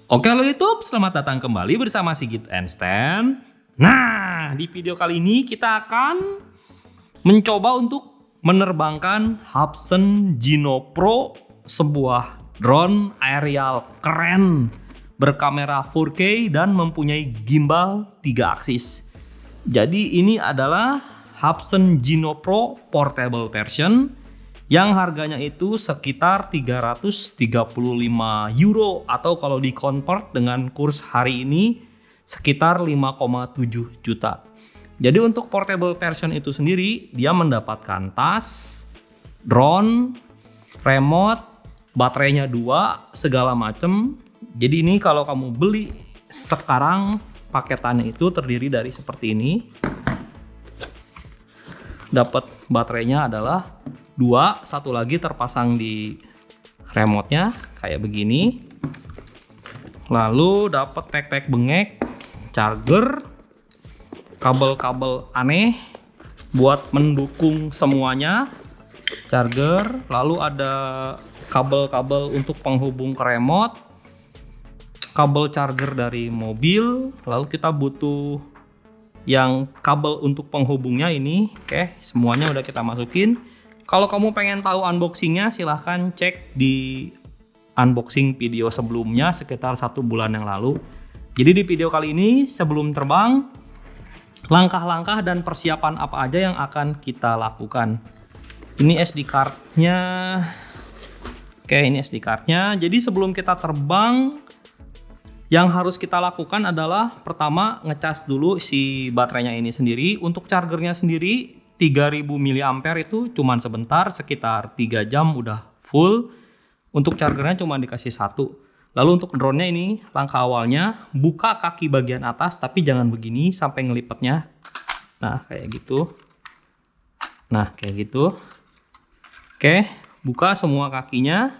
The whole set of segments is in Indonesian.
Oke halo YouTube, selamat datang kembali bersama Sigit and Stan. Nah, di video kali ini kita akan mencoba untuk menerbangkan Hubsan Gino Pro, sebuah drone aerial keren berkamera 4K dan mempunyai gimbal 3 aksis. Jadi ini adalah Hubsan Gino Pro portable version yang harganya itu sekitar 335 euro atau kalau di-convert dengan kurs hari ini sekitar 5,7 juta. Jadi untuk portable version itu sendiri dia mendapatkan tas, drone, remote, baterainya 2, segala macem. Jadi ini kalau kamu beli sekarang paketannya itu terdiri dari seperti ini. Dapat baterainya adalah 2, satu lagi terpasang di remote-nya kayak begini. Lalu dapat tek-tek bengek, charger, kabel-kabel aneh buat mendukung semuanya, charger, lalu ada kabel-kabel untuk penghubung ke remote, kabel charger dari mobil, lalu kita butuh yang kabel untuk penghubungnya ini. Oke, semuanya udah kita masukin. Kalau kamu pengen tahu unboxingnya, silahkan cek di unboxing video sebelumnya sekitar 1 bulan yang lalu. Jadi di video kali ini sebelum terbang, langkah-langkah dan persiapan apa aja yang akan kita lakukan. Ini SD card-nya. Oke, ini SD card-nya. Jadi sebelum kita terbang, yang harus kita lakukan adalah pertama ngecas dulu si baterainya ini sendiri. Untuk chargernya sendiri 3000 mAh itu cuman sebentar, sekitar 3 jam udah full. Untuk chargernya cuma dikasih 1. Lalu untuk drone-nya ini langkah awalnya buka kaki bagian atas tapi jangan begini sampai ngelipetnya. Nah, kayak gitu. Nah, kayak gitu. Oke, buka semua kakinya.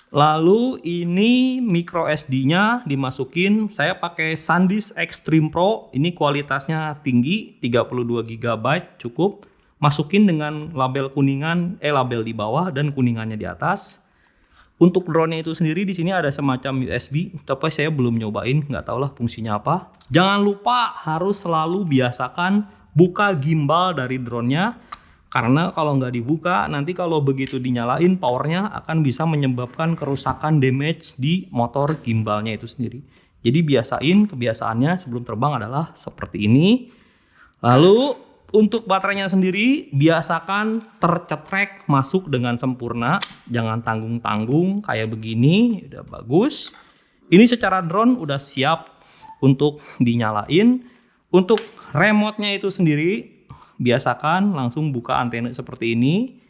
Lalu ini micro SD-nya dimasukin. Saya pakai SanDisk Extreme Pro. Ini kualitasnya tinggi, 32 GB cukup. Masukin dengan label kuningan, label di bawah dan kuningannya di atas. Untuk drone-nya itu sendiri di sini ada semacam USB, tapi saya belum nyobain, nggak tahu lah fungsinya apa. Jangan lupa harus selalu biasakan buka gimbal dari drone-nya. Karena kalau nggak dibuka, nanti kalau begitu dinyalain powernya akan bisa menyebabkan kerusakan damage di motor gimbalnya itu sendiri. Jadi kebiasaannya sebelum terbang adalah seperti ini. Lalu untuk baterainya sendiri biasakan tercetrek masuk dengan sempurna. Jangan tanggung-tanggung kayak begini, udah bagus. Ini secara drone udah siap untuk dinyalain. Untuk remote-nya itu sendiri biasakan langsung buka antena seperti ini.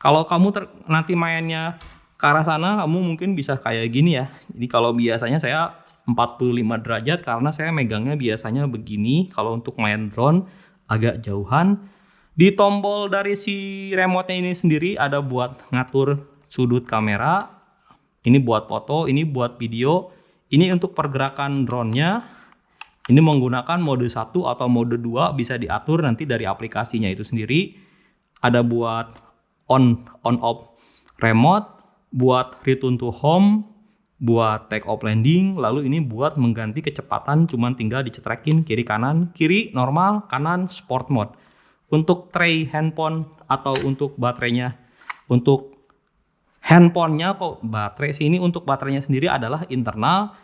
Kalau kamu nanti mainnya ke arah sana, kamu mungkin bisa kayak gini ya. Jadi kalau biasanya saya 45 derajat karena saya megangnya biasanya begini. Kalau untuk main drone agak jauhan. Di tombol dari si remote-nya ini sendiri ada buat ngatur sudut kamera. Ini buat foto, ini buat video. Ini untuk pergerakan drone-nya. Ini menggunakan mode 1 atau mode 2, bisa diatur nanti dari aplikasinya itu sendiri. Ada buat on off remote, buat return to home, buat take off landing, lalu ini buat mengganti kecepatan cuman tinggal dicetrekin kiri kanan, kiri normal, kanan sport mode. Untuk tray handphone atau untuk baterainya, untuk handphonenya kok baterai sini, untuk baterainya sendiri adalah internal.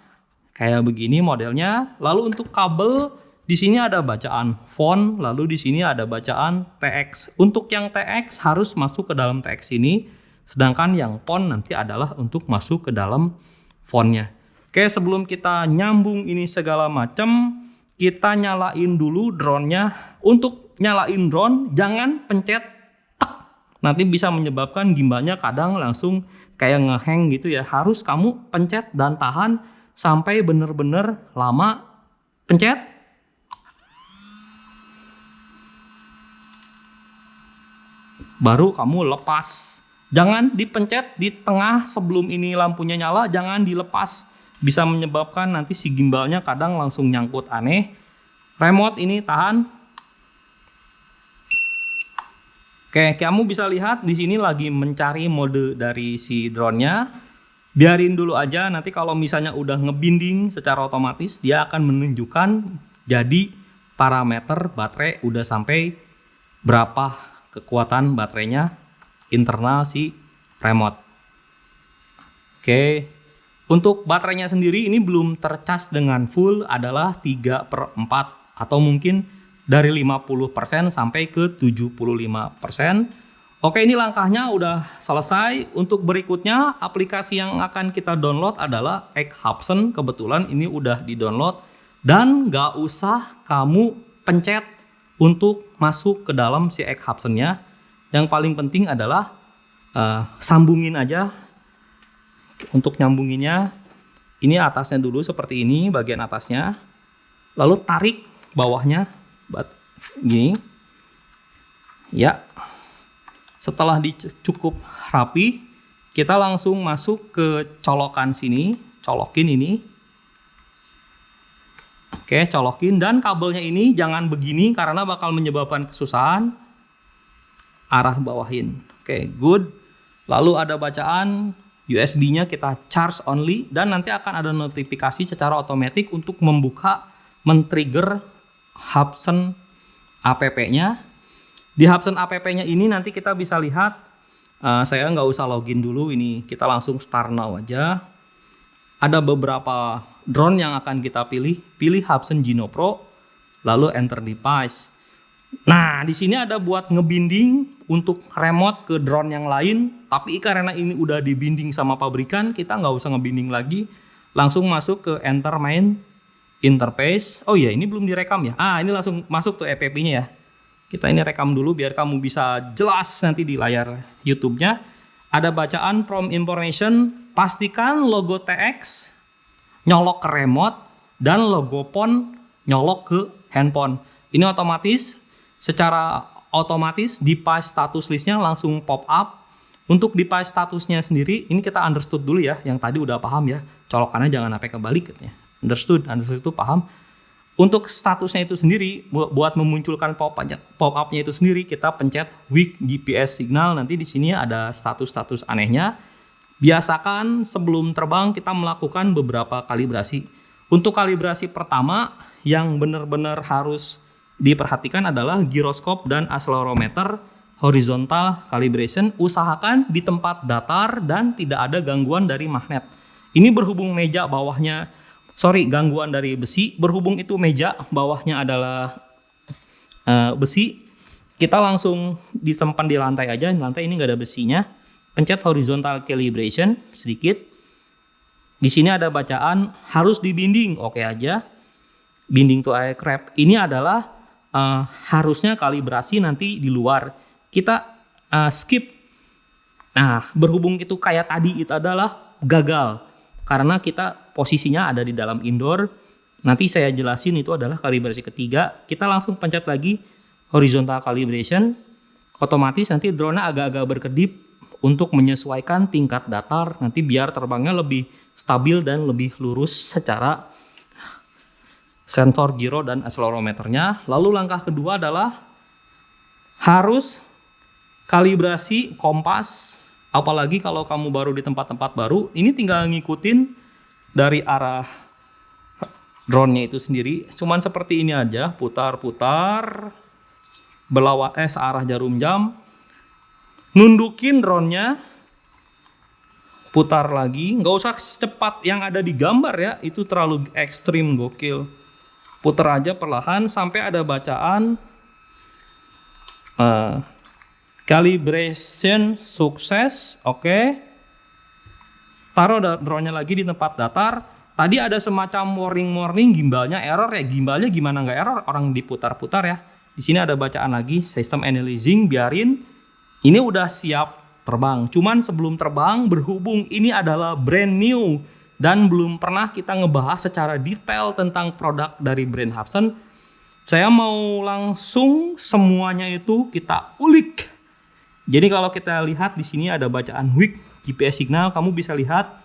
Kayak begini modelnya. Lalu untuk kabel di sini ada bacaan phone, lalu di sini ada bacaan TX. Untuk yang TX harus masuk ke dalam TX ini, sedangkan yang phone nanti adalah untuk masuk ke dalam phone-nya. Oke, sebelum kita nyambung ini segala macam, kita nyalain dulu drone-nya. Untuk nyalain drone jangan pencet tek. Nanti bisa menyebabkan gimbalnya kadang langsung kayak ngehang gitu ya. Harus kamu pencet dan tahan sampai bener-bener lama. Pencet. Baru kamu lepas. Jangan dipencet di tengah sebelum ini lampunya nyala, jangan dilepas. Bisa menyebabkan nanti si gimbalnya kadang langsung nyangkut aneh. Remote ini tahan. Oke, kamu bisa lihat di sini lagi mencari mode dari si drone-nya. biarin dulu aja, nanti kalau misalnya udah ngebinding secara otomatis dia akan menunjukkan jadi parameter baterai udah sampai berapa kekuatan baterainya internal si remote. Oke, untuk baterainya sendiri ini belum tercas dengan full, adalah 3/4 atau mungkin dari 50% sampai ke 75%. Oke, ini langkahnya udah selesai. Untuk berikutnya aplikasi yang akan kita download adalah X-Hubsan. Kebetulan ini udah di download dan nggak usah kamu pencet untuk masuk ke dalam si X-Hubsan-nya. Yang paling penting adalah sambungin aja. Untuk nyambunginnya, ini atasnya dulu seperti ini, bagian atasnya, lalu tarik bawahnya gini ya. Setelah cukup rapi, kita langsung masuk ke colokan sini, colokin ini. Oke, colokin, dan kabelnya ini jangan begini karena bakal menyebabkan kesusahan. Arah bawahin. Oke, good. Lalu ada bacaan USB-nya, kita charge only, dan nanti akan ada notifikasi secara otomatis untuk membuka, men-trigger Hubsan app-nya. Di Hubsan app-nya ini nanti kita bisa lihat, saya nggak usah login dulu, ini kita langsung start now aja. Ada beberapa drone yang akan kita pilih Hubsan Gino Pro, lalu enter device. Nah, di sini ada buat ngebinding untuk remote ke drone yang lain, tapi karena ini udah dibinding sama pabrikan, kita nggak usah ngebinding lagi, langsung masuk ke enter main interface. Oh iya, ini belum direkam ya. Ini langsung masuk tuh app-nya ya. Kita ini rekam dulu biar kamu bisa jelas nanti di layar YouTube-nya. Ada bacaan from information, pastikan logo TX nyolok ke remote dan logo phone nyolok ke handphone. Ini otomatis, secara otomatis device status listnya langsung pop up. Untuk device statusnya sendiri, ini kita understood dulu ya, yang tadi udah paham ya, colokannya jangan sampai kebalik katanya. Understood itu paham. Untuk statusnya itu sendiri, buat memunculkan pop-up-nya itu sendiri, kita pencet weak GPS signal. Nanti di sini ada status-status anehnya. Biasakan sebelum terbang kita melakukan beberapa kalibrasi. Untuk kalibrasi pertama yang benar-benar harus diperhatikan adalah giroskop dan accelerometer horizontal calibration. Usahakan di tempat datar dan tidak ada gangguan dari magnet. Ini berhubung meja bawahnya, gangguan dari besi, berhubung itu meja bawahnya adalah besi, kita langsung ditempan di lantai aja. Lantai ini nggak ada besinya. Pencet horizontal calibration sedikit. Di sini ada bacaan harus dibinding, oke aja. Binding to aircraft ini adalah harusnya kalibrasi nanti di luar. Kita skip. Nah, berhubung itu kayak tadi, itu adalah gagal karena kita posisinya ada di dalam indoor. Nanti saya jelasin, itu adalah kalibrasi ketiga. Kita langsung pencet lagi horizontal calibration. Otomatis nanti drone-nya agak-agak berkedip untuk menyesuaikan tingkat datar. Nanti biar terbangnya lebih stabil dan lebih lurus secara sensor giro dan accelerometernya. Lalu langkah kedua adalah harus kalibrasi kompas. Apalagi kalau kamu baru di tempat-tempat baru, ini tinggal ngikutin dari arah drone-nya itu sendiri. Cuman seperti ini aja, putar-putar, searah jarum jam, nundukin drone-nya, putar lagi. Nggak usah secepat yang ada di gambar ya, itu terlalu ekstrim, gokil. Putar aja perlahan sampai ada bacaan calibration sukses. Oke. Taruh drone-nya lagi di tempat datar. Tadi ada semacam warning gimbalnya error ya. Gimbalnya gimana nggak error? Orang diputar-putar ya. Di sini ada bacaan lagi system analyzing, biarin. Ini udah siap terbang. Cuman sebelum terbang, berhubung ini adalah brand new dan belum pernah kita ngebahas secara detail tentang produk dari brand Hubsan, saya mau langsung semuanya itu kita ulik. Jadi kalau kita lihat di sini ada bacaan weak GPS signal, kamu bisa lihat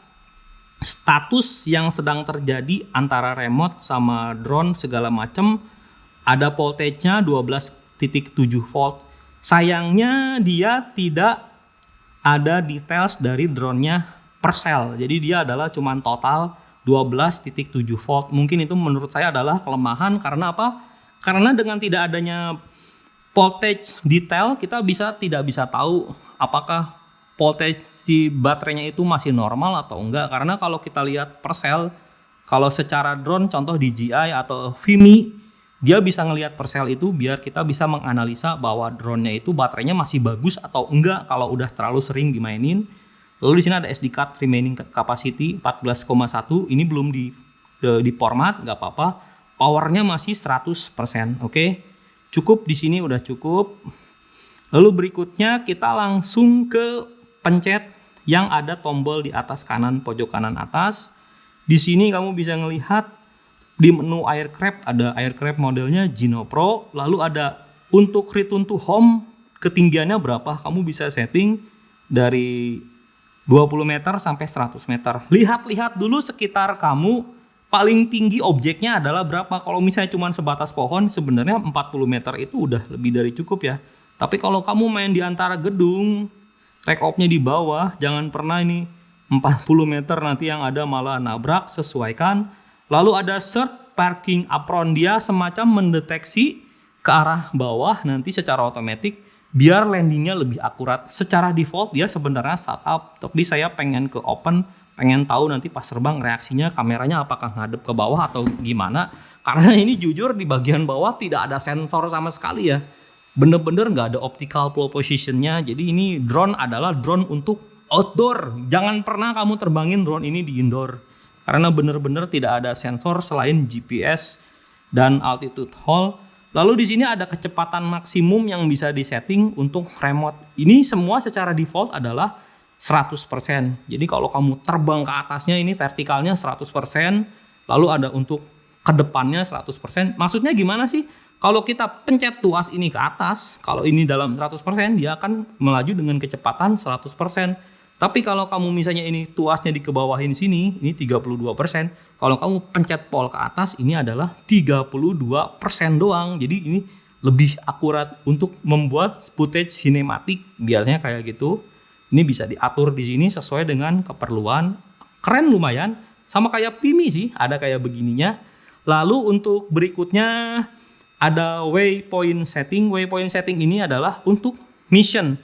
status yang sedang terjadi antara remote sama drone segala macam. Ada voltage-nya 12.7 volt. Sayangnya dia tidak ada details dari drone-nya per cell. Jadi dia adalah cuman total 12.7 volt. Mungkin itu menurut saya adalah kelemahan karena apa? Karena dengan tidak adanya voltage detail kita tidak bisa tahu apakah voltage si baterainya itu masih normal atau enggak. Karena kalau kita lihat per cell, kalau secara drone contoh DJI atau Vimi, dia bisa ngelihat per cell itu biar kita bisa menganalisa bahwa drone-nya itu baterainya masih bagus atau enggak kalau udah terlalu sering dimainin. Lalu di sini ada SD card remaining capacity 14,1. Ini belum di format, nggak apa-apa. Powernya masih 100%. Oke. Cukup di sini udah cukup. Lalu berikutnya kita langsung ke pencet yang ada tombol di atas kanan pojok kanan atas. Di sini kamu bisa ngelihat di menu aircraft ada aircraft modelnya Gino Pro, lalu ada untuk return to home ketinggiannya berapa, kamu bisa setting dari 20 meter sampai 100 meter. Lihat-lihat dulu sekitar kamu paling tinggi objeknya adalah berapa. Kalau misalnya cuma sebatas pohon, sebenarnya 40 meter itu udah lebih dari cukup ya. Tapi kalau kamu main di antara gedung, take off-nya di bawah, jangan pernah ini 40 meter nanti yang ada malah nabrak, sesuaikan. Lalu ada third parking apron, dia semacam mendeteksi ke arah bawah nanti secara otomatis biar landingnya lebih akurat. Secara default dia sebenarnya startup, tapi saya pengen ke open, pengen tahu nanti pas terbang reaksinya kameranya apakah ngadep ke bawah atau gimana. Karena ini jujur di bagian bawah tidak ada sensor sama sekali ya. Bener-bener nggak ada optical flow positionnya. Jadi ini drone adalah drone untuk outdoor. Jangan pernah kamu terbangin drone ini di indoor. Karena benar-benar tidak ada sensor selain GPS dan altitude hold. Lalu di sini ada kecepatan maksimum yang bisa disetting untuk remote. Ini semua secara default adalah 100%. Jadi kalau kamu terbang ke atasnya ini vertikalnya 100%, lalu ada untuk ke depannya 100%. Maksudnya gimana sih? Kalau kita pencet tuas ini ke atas, kalau ini dalam 100%, dia akan melaju dengan kecepatan 100%. Tapi kalau kamu misalnya ini tuasnya dikebawahin sini, ini 32%. Kalau kamu pencet pol ke atas, ini adalah 32% doang. Jadi ini lebih akurat untuk membuat footage sinematik, biasanya kayak gitu. Ini bisa diatur di sini sesuai dengan keperluan. Keren lumayan, sama kayak Vimi sih, ada kayak begininya. Lalu untuk berikutnya ada waypoint setting. Waypoint setting ini adalah untuk mission.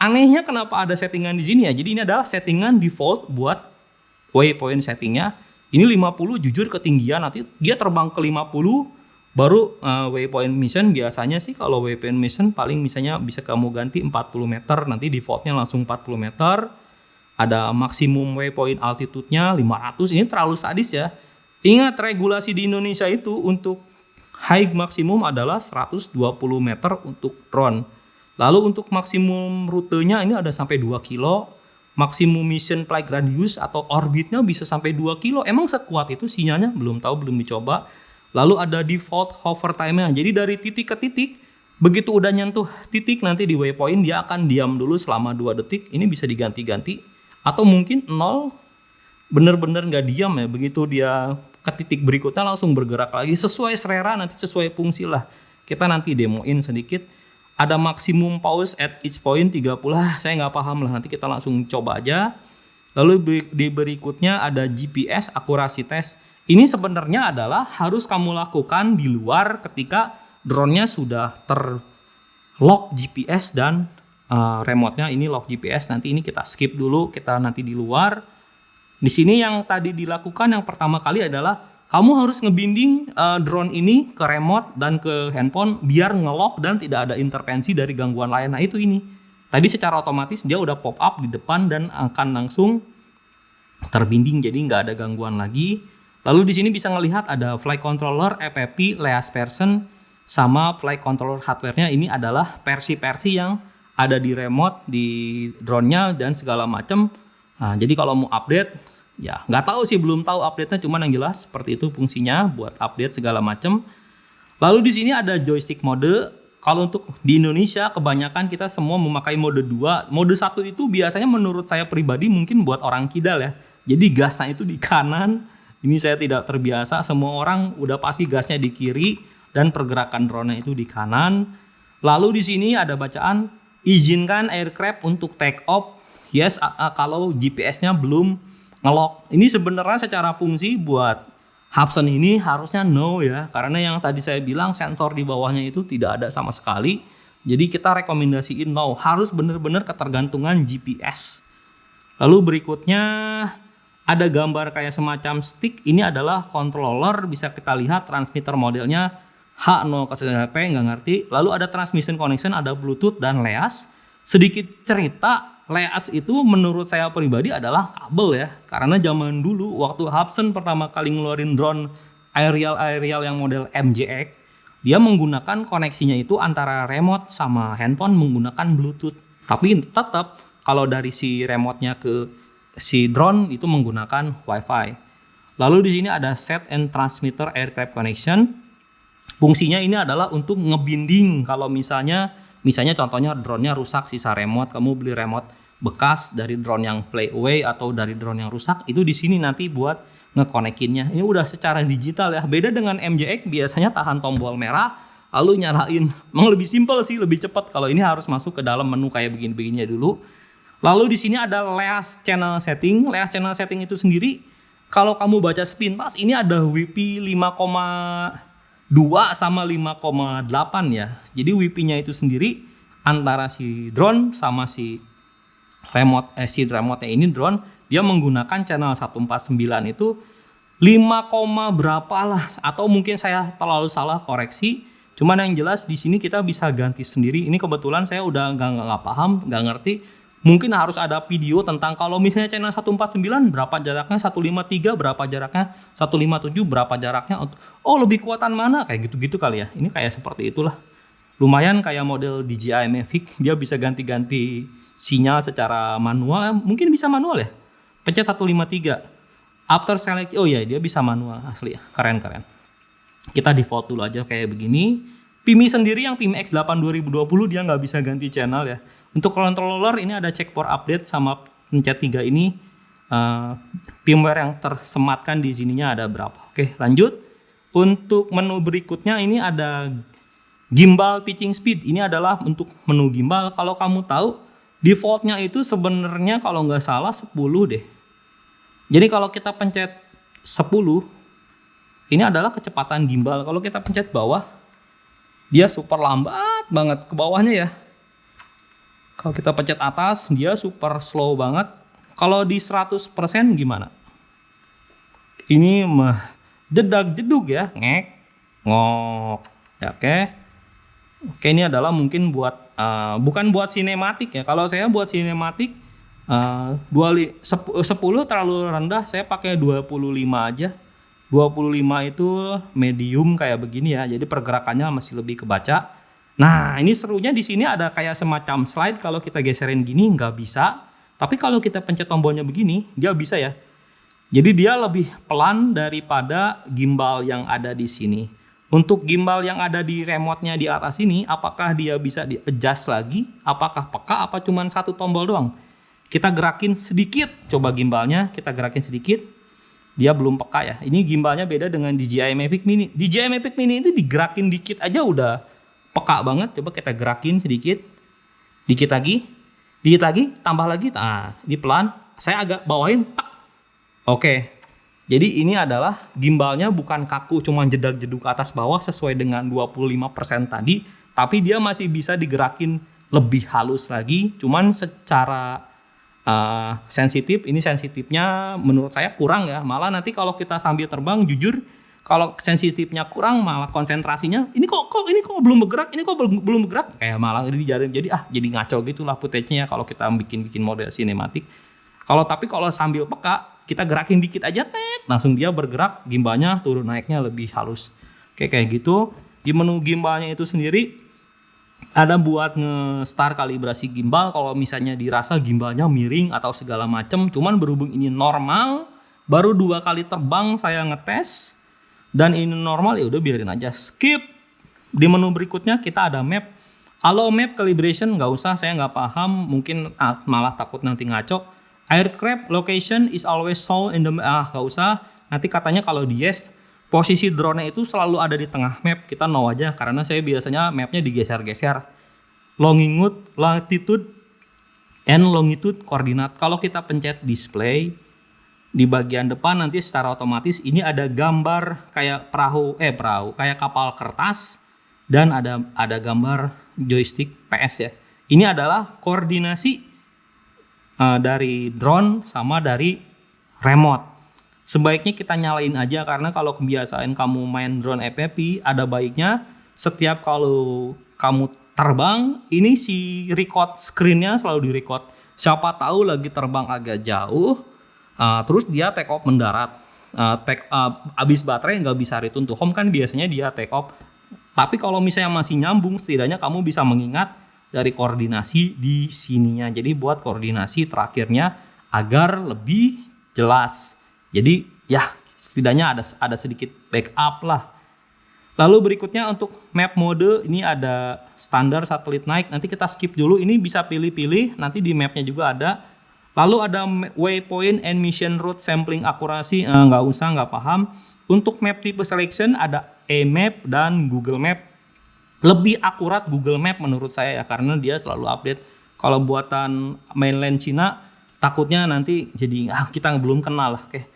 Anehnya kenapa ada settingan di sini ya? Jadi ini adalah settingan default buat waypoint settingnya. Ini 50 jujur ketinggian, nanti dia terbang ke 50 baru waypoint mission. Biasanya sih kalau waypoint mission paling misalnya bisa kamu ganti 40 meter, nanti defaultnya langsung 40 meter. Ada maksimum waypoint altitude-nya 500, ini terlalu sadis ya. Ingat regulasi di Indonesia itu untuk high maksimum adalah 120 meter untuk drone. Lalu untuk maksimum rutenya ini ada sampai 2 kilo. Maksimum mission flight radius atau orbitnya bisa sampai 2 kilo. Emang sekuat itu sinyalnya? Belum tahu, belum dicoba. Lalu ada default hover time-nya. Jadi dari titik ke titik, begitu udah nyentuh titik nanti di waypoint dia akan diam dulu selama 2 detik. Ini bisa diganti-ganti. Atau mungkin 0, bener-bener nggak diam ya. Begitu dia ke titik berikutnya langsung bergerak lagi. Sesuai selera, nanti sesuai fungsi lah. Kita nanti demoin sedikit. Ada maksimum pause at each point 30. Saya nggak paham lah, nanti kita langsung coba aja. Lalu di berikutnya ada GPS akurasi test. Ini sebenarnya adalah harus kamu lakukan di luar ketika drone-nya sudah terlock GPS dan remote-nya ini lock GPS. Nanti ini kita skip dulu, kita nanti di luar. Di sini yang tadi dilakukan yang pertama kali adalah kamu harus ngebinding drone ini ke remote dan ke handphone biar ngelock dan tidak ada intervensi dari gangguan lain. Nah itu ini. Tadi secara otomatis dia udah pop up di depan dan akan langsung terbinding, jadi nggak ada gangguan lagi. Lalu di sini bisa ngelihat ada flight controller, FFP, last version, sama flight controller hardware-nya. Ini adalah versi-versi yang ada di remote, di drone-nya dan segala macam. Nah, jadi kalau mau update, ya nggak tahu sih, belum tahu update-nya, cuman yang jelas seperti itu fungsinya buat update segala macam. Lalu di sini ada joystick mode. Kalau untuk di Indonesia kebanyakan kita semua memakai mode 2. Mode 1 itu biasanya menurut saya pribadi mungkin buat orang kidal ya. Jadi gasnya itu di kanan. Ini saya tidak terbiasa, semua orang udah pasti gasnya di kiri dan pergerakan drone itu di kanan. Lalu di sini ada bacaan izinkan aircraft untuk take off. yes, kalau GPS-nya belum ngelock. Ini sebenarnya secara fungsi buat Hubsan ini harusnya no ya, karena yang tadi saya bilang sensor di bawahnya itu tidak ada sama sekali. Jadi kita rekomendasiin no, harus benar-benar ketergantungan GPS. Lalu berikutnya ada gambar kayak semacam stick. Ini adalah controller, bisa kita lihat transmitter modelnya H0 ke HP, nggak ngerti. Lalu ada transmission connection, ada Bluetooth dan LEAS. Sedikit cerita, LEAS itu menurut saya pribadi adalah kabel ya. Karena zaman dulu waktu Hubsan pertama kali ngeluarin drone aerial yang model MJX, dia menggunakan koneksinya itu antara remote sama handphone menggunakan Bluetooth. Tapi tetap kalau dari si remote-nya ke si drone itu menggunakan Wi-Fi. Lalu di sini ada set and transmitter aircraft connection. Fungsinya ini adalah untuk ngebinding kalau misalnya contohnya drone-nya rusak sisa remote, kamu beli remote bekas dari drone yang fly away atau dari drone yang rusak, itu di sini nanti buat ngekonekinnya. Ini udah secara digital ya. Beda dengan MJX biasanya tahan tombol merah lalu nyalain. Memang lebih simpel sih, lebih cepat. Kalau ini harus masuk ke dalam menu kayak begini-begininya dulu. Lalu di sini ada LEAS channel setting. LEAS channel setting itu sendiri kalau kamu baca sepintas ini ada WP 5,2 sama 5,8 ya. Jadi WP-nya itu sendiri antara si drone sama si remote-nya ini drone, dia menggunakan channel 149 itu 5, berapa lah, atau mungkin saya terlalu salah koreksi. Cuman yang jelas di sini kita bisa ganti sendiri. Ini kebetulan saya udah nggak paham, nggak ngerti. Mungkin harus ada video tentang kalau misalnya channel 149 berapa jaraknya, 153 berapa jaraknya, 157 berapa jaraknya. Oh lebih kuatan mana, kayak gitu-gitu kali ya. Ini kayak seperti itulah. Lumayan kayak model DJI Mavic, dia bisa ganti-ganti sinyal secara manual. Mungkin bisa manual ya. Pencet 153. After select, oh ya dia bisa manual asli ya. Keren-keren. Kita default dulu aja kayak begini. PIMI sendiri yang PIMI X8 2020 dia nggak bisa ganti channel ya. Untuk controller ini ada check for update sama pencet 3 ini firmware yang tersematkan di sininya ada berapa. Oke, lanjut. Untuk menu berikutnya ini ada gimbal pitching speed. Ini adalah untuk menu gimbal. Kalau kamu tahu defaultnya itu sebenarnya kalau nggak salah 10 deh. Jadi kalau kita pencet 10 ini adalah kecepatan gimbal. Kalau kita pencet bawah dia super lambat banget ke bawahnya ya. Kalau kita pencet atas, dia super slow banget. Kalau di 100% gimana? Ini jedag-jedug ya, ngek, ngok. Ya, oke. Oke, ini adalah mungkin buat bukan buat sinematik ya. Kalau saya buat sinematik 10 terlalu rendah, saya pakai 25 aja. 25 itu medium kayak begini ya. Jadi pergerakannya masih lebih kebaca. Nah, ini serunya di sini ada kayak semacam slide. Kalau kita geserin gini nggak bisa, tapi kalau kita pencet tombolnya begini, dia bisa ya. Jadi dia lebih pelan daripada gimbal yang ada di sini. Untuk gimbal yang ada di remote-nya di atas ini, apakah dia bisa di-adjust lagi? Apakah peka? Apa cuma satu tombol doang? Kita gerakin sedikit, coba gimbalnya kita gerakin sedikit. Dia belum peka ya. Ini gimbalnya beda dengan DJI Mavic Mini. DJI Mavic Mini itu digerakin dikit aja udah peka banget. Coba kita gerakin sedikit, dikit lagi, tambah lagi. Nah, ini pelan. Saya agak bawain. Tak. Oke. Jadi ini adalah gimbalnya bukan kaku, cuma jedag-jedug ke atas bawah sesuai dengan 25% tadi, tapi dia masih bisa digerakin lebih halus lagi. Cuman secara sensitif, ini sensitifnya menurut saya kurang ya. Malah nanti kalau kita sambil terbang, jujur kalau sensitifnya kurang, malah konsentrasinya ini kok belum bergerak, kayak malah jadi ngaco gitulah footage-nya kalau kita bikin model sinematik. Tapi kalau sambil peka, kita gerakin dikit aja, langsung dia bergerak, gimbalnya turun naiknya lebih halus. Oke, kayak gitu. Di menu gimbalnya itu sendiri ada buat nge-start kalibrasi gimbal. Kalau misalnya dirasa gimbalnya miring atau segala macem, cuman berhubung ini normal, baru 2 kali terbang saya ngetes. Dan ini normal, ya udah biarin aja, skip. Di menu berikutnya kita ada map. Allow map calibration nggak usah, saya nggak paham, mungkin malah takut nanti ngaco. Aircraft location is always shown in the nggak usah. Nanti katanya kalau di yes, posisi drone-nya itu selalu ada di tengah map. Kita no aja karena saya biasanya mapnya digeser-geser. Longitude and longitude koordinat. Kalau kita pencet display di bagian depan nanti secara otomatis ini ada gambar kayak perahu kayak kapal kertas dan ada gambar joystick PS ya. Ini adalah koordinasi dari drone sama dari remote. Sebaiknya kita nyalain aja karena kalau kebiasaan kamu main drone FPV, ada baiknya setiap kalau kamu terbang ini si record screen-nya selalu direcord. Siapa tahu lagi terbang agak jauh, terus dia take off mendarat, habis baterai nggak bisa return to home kan biasanya dia take off. Tapi kalau misalnya masih nyambung, setidaknya kamu bisa mengingat dari koordinasi di sininya. Jadi buat koordinasi terakhirnya agar lebih jelas. Jadi ya setidaknya ada sedikit backup lah. Lalu berikutnya untuk map mode ini ada standar satelit naik. Nanti kita skip dulu. Ini bisa pilih-pilih. Nanti di mapnya juga ada. Lalu ada waypoint and mission route sampling akurasi. Nggak usah, nggak paham. Untuk map type selection ada eMap dan Google Map. Lebih akurat Google Map menurut saya ya, karena dia selalu update. Kalau buatan mainland Cina takutnya nanti jadi kita belum kenal lah. Oke.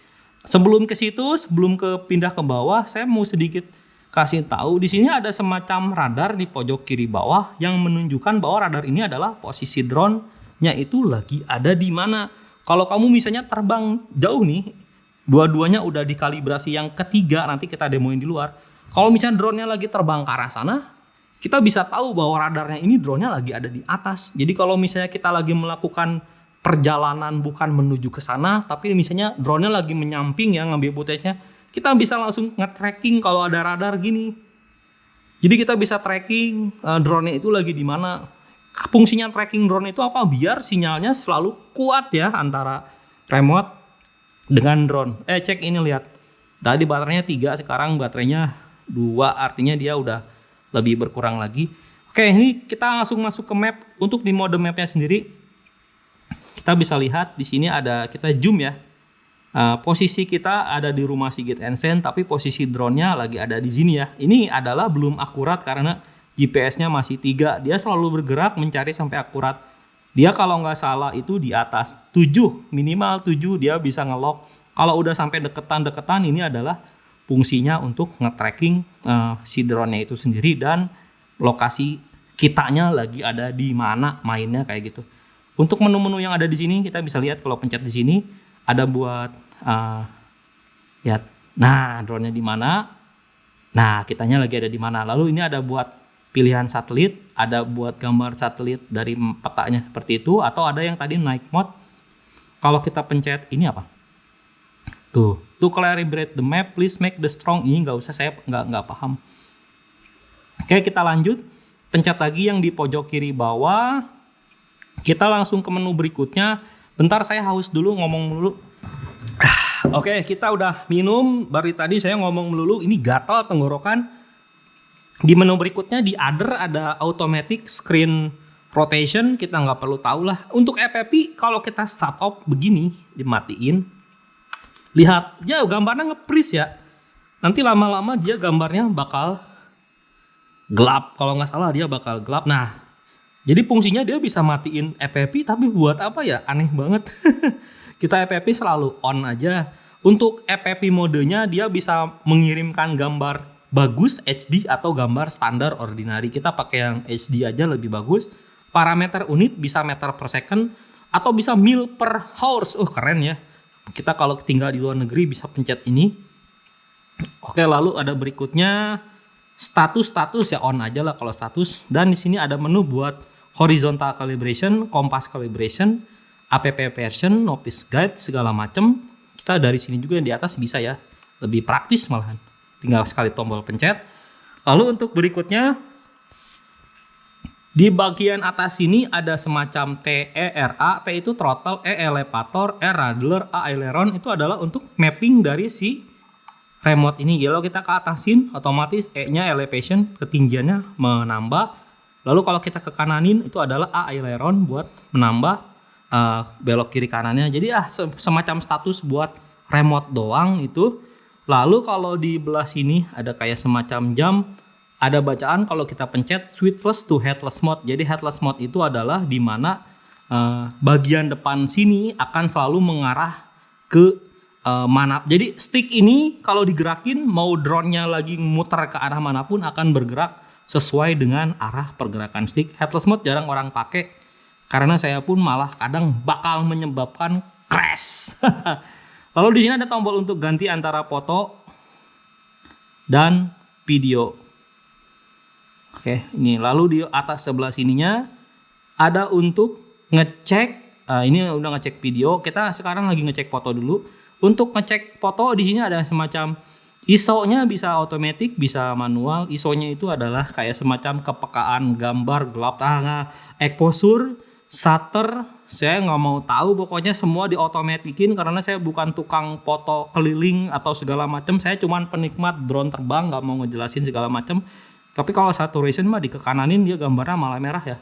Sebelum ke situ, sebelum pindah ke bawah, saya mau sedikit kasih tahu di sini ada semacam radar di pojok kiri bawah yang menunjukkan bahwa radar ini adalah posisi drone-nya itu lagi ada di mana. Kalau kamu misalnya terbang jauh nih, dua-duanya udah dikalibrasi yang ketiga, nanti kita demoin di luar. Kalau misalnya drone-nya lagi terbang ke arah sana, kita bisa tahu bahwa radarnya ini drone-nya lagi ada di atas. Jadi kalau misalnya kita lagi melakukan perjalanan bukan menuju ke sana, tapi misalnya drone-nya lagi menyamping ya ngambil footage-nya, kita bisa langsung nge-tracking kalau ada radar gini. Jadi kita bisa tracking drone-nya itu lagi di mana. Fungsinya tracking drone itu apa? Biar sinyalnya selalu kuat ya antara remote dengan drone. Cek ini, lihat. Tadi baterainya 3, sekarang baterainya 2, artinya dia udah lebih berkurang lagi. Oke, ini kita langsung masuk ke map. Untuk di mode mapnya sendiri, kita bisa lihat di sini ada, kita zoom ya. Posisi kita ada di rumah Sigit Ensen, tapi posisi drone-nya lagi ada di sini ya. Ini adalah belum akurat karena GPS-nya masih 3. Dia selalu bergerak mencari sampai akurat. Dia kalau nggak salah itu di atas 7, minimal 7 dia bisa nge-lock. Kalau udah sampai deketan-deketan, ini adalah fungsinya untuk nge-tracking si drone-nya itu sendiri dan lokasi kitanya lagi ada di mana mainnya kayak gitu. Untuk menu-menu yang ada di sini kita bisa lihat kalau pencet di sini ada buat lihat. Nah, drone-nya di mana? Nah, kitanya lagi ada di mana? Lalu ini ada buat pilihan satelit, ada buat gambar satelit dari petanya seperti itu, atau ada yang tadi night mode. Kalau kita pencet ini apa? Tuh, to calibrate the map, please make the strong. Ini nggak usah, saya nggak paham. Oke, kita lanjut. Pencet lagi yang di pojok kiri bawah. Kita langsung ke menu berikutnya. Bentar, saya haus dulu, ngomong dulu. Oke, kita udah minum. Baru tadi saya ngomong melulu, ini gatal tenggorokan. Di menu berikutnya di other ada automatic screen rotation. Kita nggak perlu tahu lah. Untuk FPV kalau kita start off begini, dimatiin. Lihat, ya gambarnya nge-freeze ya. Nanti lama-lama dia gambarnya bakal gelap. Kalau nggak salah dia bakal gelap. Nah, jadi fungsinya dia bisa matiin FPV, tapi buat apa ya? Aneh banget. Kita FPV selalu on aja. Untuk FPV modenya dia bisa mengirimkan gambar bagus HD atau gambar standar ordinary. Kita pakai yang HD aja lebih bagus. Parameter unit bisa meter per second atau bisa mil per hours. Keren ya. Kita kalau tinggal di luar negeri bisa pencet ini. Oke, lalu ada berikutnya status ya, on aja lah kalau status. Dan di sini ada menu buat horizontal calibration, compass calibration, app version, novice guide, segala macam. Kita dari sini juga yang di atas bisa ya, lebih praktis malahan. Tinggal sekali tombol pencet. Lalu untuk berikutnya di bagian atas sini ada semacam TERA. T itu throttle, E elevator, R rudder, A aileron. Itu adalah untuk mapping dari si remote ini. Kalau kita ke atasin, otomatis E-nya elevation, ketinggiannya menambah. Lalu kalau kita ke kananin itu adalah A aileron buat menambah belok kiri kanannya. Jadi semacam status buat remote doang itu. Lalu kalau di belah sini ada kayak semacam jam, ada bacaan kalau kita pencet switchless to headless mode. Jadi headless mode itu adalah di mana bagian depan sini akan selalu mengarah ke mana. Jadi stick ini kalau digerakin mau drone-nya lagi muter ke arah manapun akan bergerak sesuai dengan arah pergerakan stick. Headless mode jarang orang pakai karena saya pun malah kadang bakal menyebabkan crash. Lalu di sini ada tombol untuk ganti antara foto dan video. Oke, ini lalu di atas sebelah sininya ada untuk ngecek. Ini udah ngecek video. Kita sekarang lagi ngecek foto dulu. Untuk ngecek foto di sini ada semacam ISO-nya bisa otomatis, bisa manual. ISO-nya itu adalah kayak semacam kepekaan gambar, gelap tengah, exposure, shutter. Saya nggak mau tahu, pokoknya semua diotomatikin karena saya bukan tukang foto keliling atau segala macam. Saya cuman penikmat drone terbang, nggak mau ngejelasin segala macam. Tapi kalau saturation mah dikekananin dia gambarnya malah merah ya.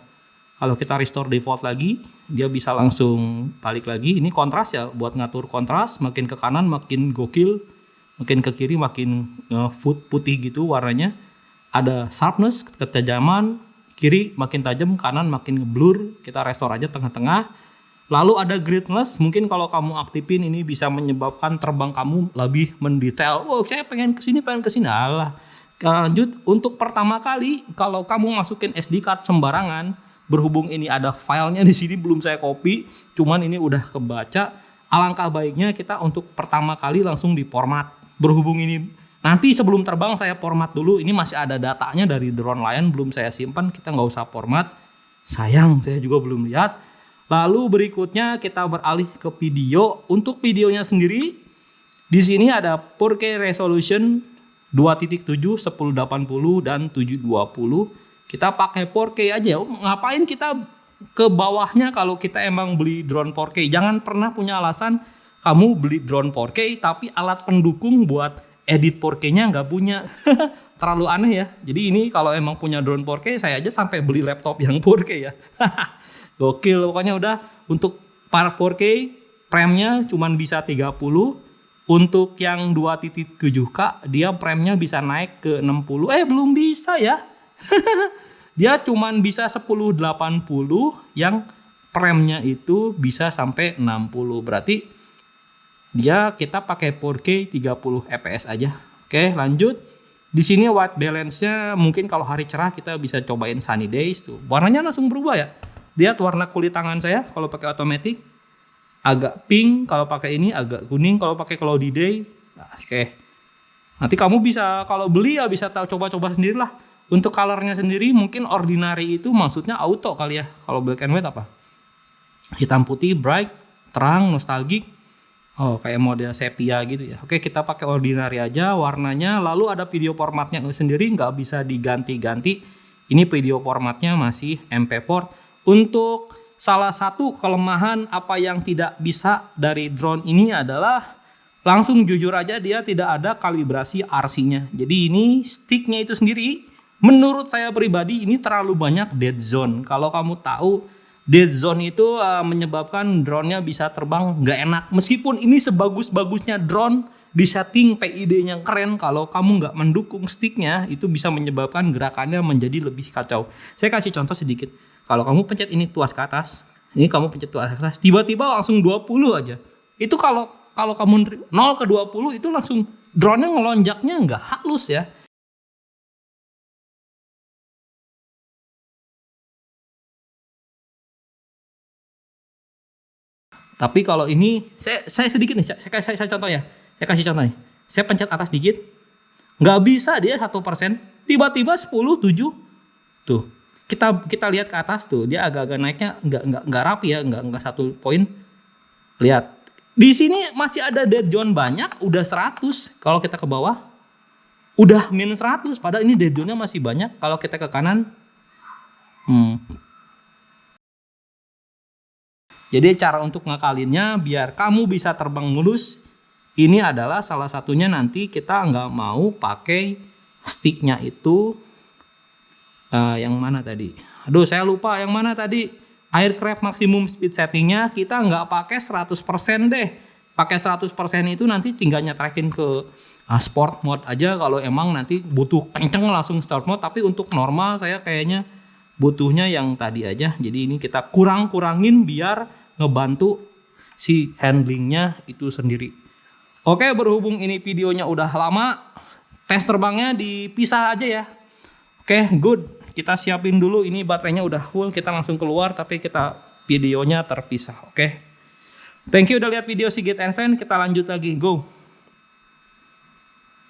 Kalau kita restore default lagi, dia bisa langsung balik lagi. Ini kontras ya, buat ngatur kontras. Makin ke kanan makin gokil, makin ke kiri makin putih gitu warnanya. Ada sharpness, ketajaman, kiri makin tajam, kanan makin blur. Kita restore aja tengah-tengah. Lalu ada gridless, mungkin kalau kamu aktifin ini bisa menyebabkan terbang kamu lebih mendetail. Oh, saya pengen kesini, pengen kesini. Alah. Lanjut, untuk pertama kali kalau kamu masukin SD card sembarangan, berhubung ini ada filenya di sini belum saya copy, cuman ini udah kebaca. Alangkah baiknya kita untuk pertama kali langsung di format. Berhubung ini nanti sebelum terbang saya format dulu. Ini masih ada datanya dari drone lain belum saya simpan, kita nggak usah format. Sayang, saya juga belum lihat. Lalu berikutnya kita beralih ke video. Untuk videonya sendiri di sini ada 4K resolution 2.7, 1080 dan 720. Kita pakai 4K aja. Ngapain kita ke bawahnya kalau kita emang beli drone 4K? Jangan pernah punya alasan kamu beli drone 4K tapi alat pendukung buat edit 4K-nya nggak punya. Terlalu aneh ya. Jadi ini kalau emang punya drone 4K, saya aja sampai beli laptop yang 4K ya. Gokil, pokoknya udah. Untuk para 4K frame-nya cuman bisa 30. Untuk yang 2.7K dia frame-nya bisa naik ke 60. Belum bisa ya. Dia cuman bisa 1080 yang frame-nya itu bisa sampai 60. Berarti kita pakai 4K 30 fps aja. Oke, lanjut. Di sini white balance-nya mungkin kalau hari cerah kita bisa cobain sunny days tuh. Warnanya langsung berubah ya. Lihat warna kulit tangan saya kalau pakai otomatis agak pink, kalau pakai ini agak kuning, kalau pakai cloudy day. Nah, oke. Nanti kamu bisa kalau beli ya bisa tahu coba-coba sendirilah. Untuk colornya sendiri mungkin ordinary itu maksudnya auto kali ya. Kalau black and white apa? Hitam putih, bright, terang, nostalgic. Oh, kayak model sepia gitu ya. Oke, kita pakai ordinary aja warnanya. Lalu ada video formatnya sendiri, nggak bisa diganti-ganti. Ini video formatnya masih MP4. Untuk salah satu kelemahan apa yang tidak bisa dari drone ini adalah langsung jujur aja dia tidak ada kalibrasi RC-nya. Jadi ini sticknya itu sendiri. Menurut saya pribadi ini terlalu banyak dead zone. Kalau kamu tahu dead zone itu menyebabkan drone-nya bisa terbang nggak enak. Meskipun ini sebagus-bagusnya drone di setting PID-nya keren, kalau kamu nggak mendukung sticknya itu bisa menyebabkan gerakannya menjadi lebih kacau. Saya kasih contoh sedikit. Kalau kamu pencet ini tuas ke atas, ini kamu pencet tuas ke atas, tiba-tiba langsung 20 aja. Itu kalau kamu 0 ke 20 itu langsung drone-nya ngelonjaknya nggak halus ya. Tapi kalau ini saya sedikit nih, saya contoh ya. Saya kasih contoh nih. Saya pencet atas dikit, nggak bisa dia 1%. Tiba-tiba 10, 7. Tuh, kita lihat ke atas tuh, dia agak-agak naiknya nggak rapi ya, nggak 1 poin. Lihat, di sini masih ada dead zone banyak, udah 100. Kalau kita ke bawah, udah minus 100. Padahal ini dead zone-nya masih banyak. Kalau kita ke kanan, Jadi cara untuk ngakalinnya biar kamu bisa terbang mulus, ini adalah salah satunya nanti kita nggak mau pakai sticknya itu yang mana tadi? Aduh saya lupa yang mana tadi. Aircraft maximum speed settingnya kita nggak pakai 100% deh. Pakai 100% itu nanti tinggal nyetrakin ke sport mode aja kalau emang nanti butuh kenceng langsung sport mode. Tapi untuk normal saya kayaknya butuhnya yang tadi aja. Jadi ini kita kurangin biar ngebantu si handlingnya itu sendiri. Oke, berhubung ini videonya udah lama, tes terbangnya dipisah aja ya. Oke, good. Kita siapin dulu, ini baterainya udah full, kita langsung keluar tapi kita videonya terpisah. Oke. Thank you udah lihat video Sigit and Sen, kita lanjut lagi, go.